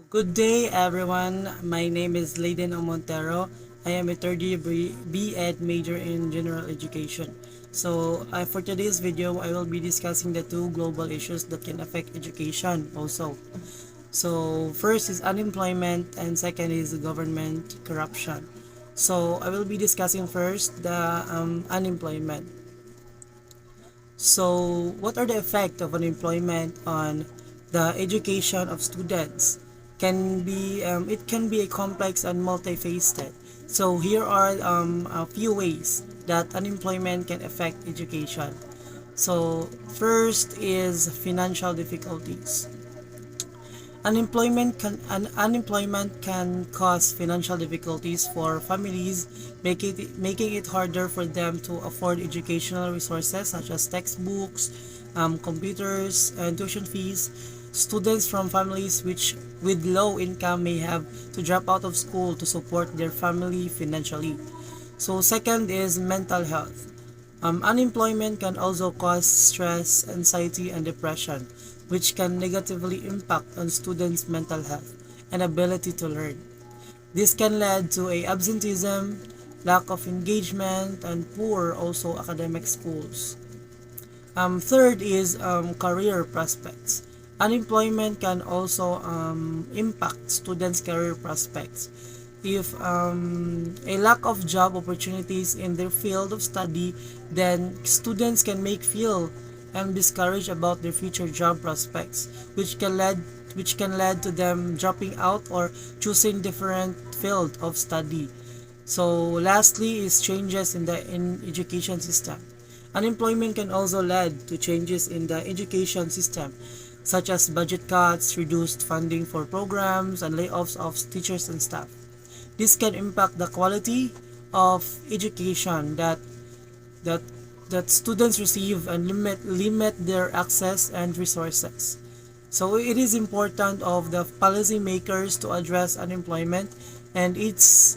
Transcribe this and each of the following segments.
Good day, everyone. My name is Leiden Montero. I am a third year B.Ed major in General Education. For today's video, I will be discussing the two global issues that can affect education also. First is unemployment, and second is government corruption. I will be discussing first the unemployment. What are the effects of unemployment on the education of students? It can be a complex and multifaceted. Here are a few ways that unemployment can affect education. First is financial difficulties. Unemployment can cause financial difficulties for families, making it harder for them to afford educational resources such as textbooks, computers, and tuition fees. Students from families with low income may have to drop out of school to support their family financially. Second is mental health. Unemployment can also cause stress, anxiety, and depression, which can negatively impact on students' mental health and ability to learn. This can lead to absenteeism, lack of engagement, and poor also academic schools. Third is career prospects. Unemployment can also impact students' career prospects. If a lack of job opportunities in their field of study, then students can make feel and discouraged about their future job prospects, which can lead to them dropping out or choosing different field of study. Lastly is changes in the education system. Unemployment can also lead to changes in the education system, such as budget cuts, reduced funding for programs, and layoffs of teachers and staff. This can impact the quality of education that that students receive and limit their access and resources. It is important of the policymakers to address unemployment and its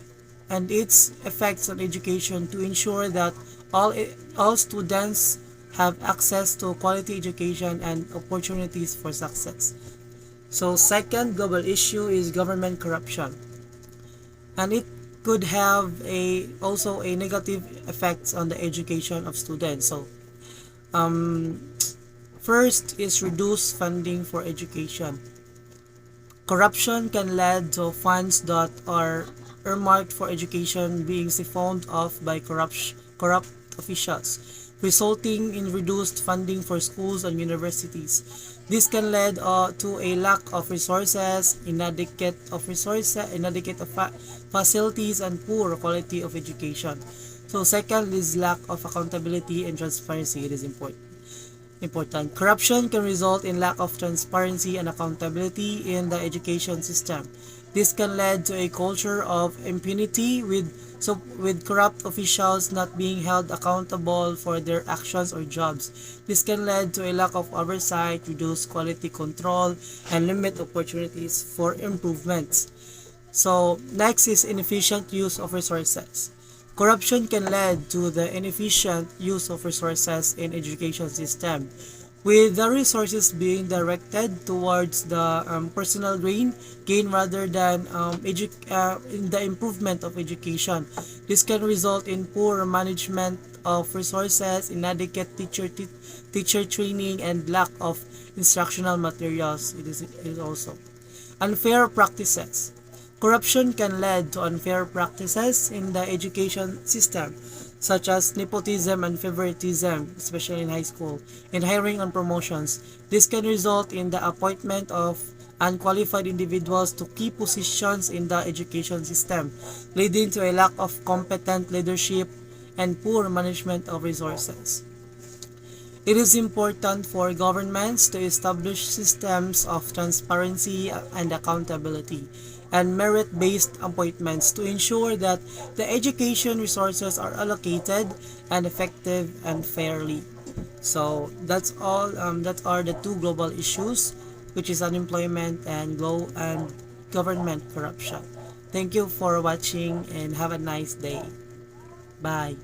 effects on education to ensure that all students have access to quality education and opportunities for success. Second global issue is government corruption, and it could have also a negative effects on the education of students. Um, First is reduced funding for education. Corruption can lead to funds that are earmarked for education being siphoned off by corrupt officials, resulting in reduced funding for schools and universities. This can lead to a lack of resources, inadequate of facilities, and poor quality of education. Second is lack of accountability and transparency. It is important. Corruption can result in lack of transparency and accountability in the education system. This can lead to a culture of impunity with corrupt officials not being held accountable for their actions or jobs. This can lead to a lack of oversight, reduced quality control, and limit opportunities for improvements. Next is inefficient use of resources. Corruption can lead to the inefficient use of resources in education system, with the resources being directed towards the personal gain rather than in the improvement of education. This can result in poor management of resources, inadequate teacher training, and lack of instructional materials. It is also unfair practices. Corruption can lead to unfair practices in the education system, such as nepotism and favoritism, especially in high school, in hiring and promotions. This can result in the appointment of unqualified individuals to key positions in the education system, leading to a lack of competent leadership and poor management of resources. It is important for governments to establish systems of transparency and accountability and merit-based appointments to ensure that the education resources are allocated and effective and fairly. That's all. That are the two global issues, which is unemployment and government corruption. Thank you for watching and have a nice day. Bye.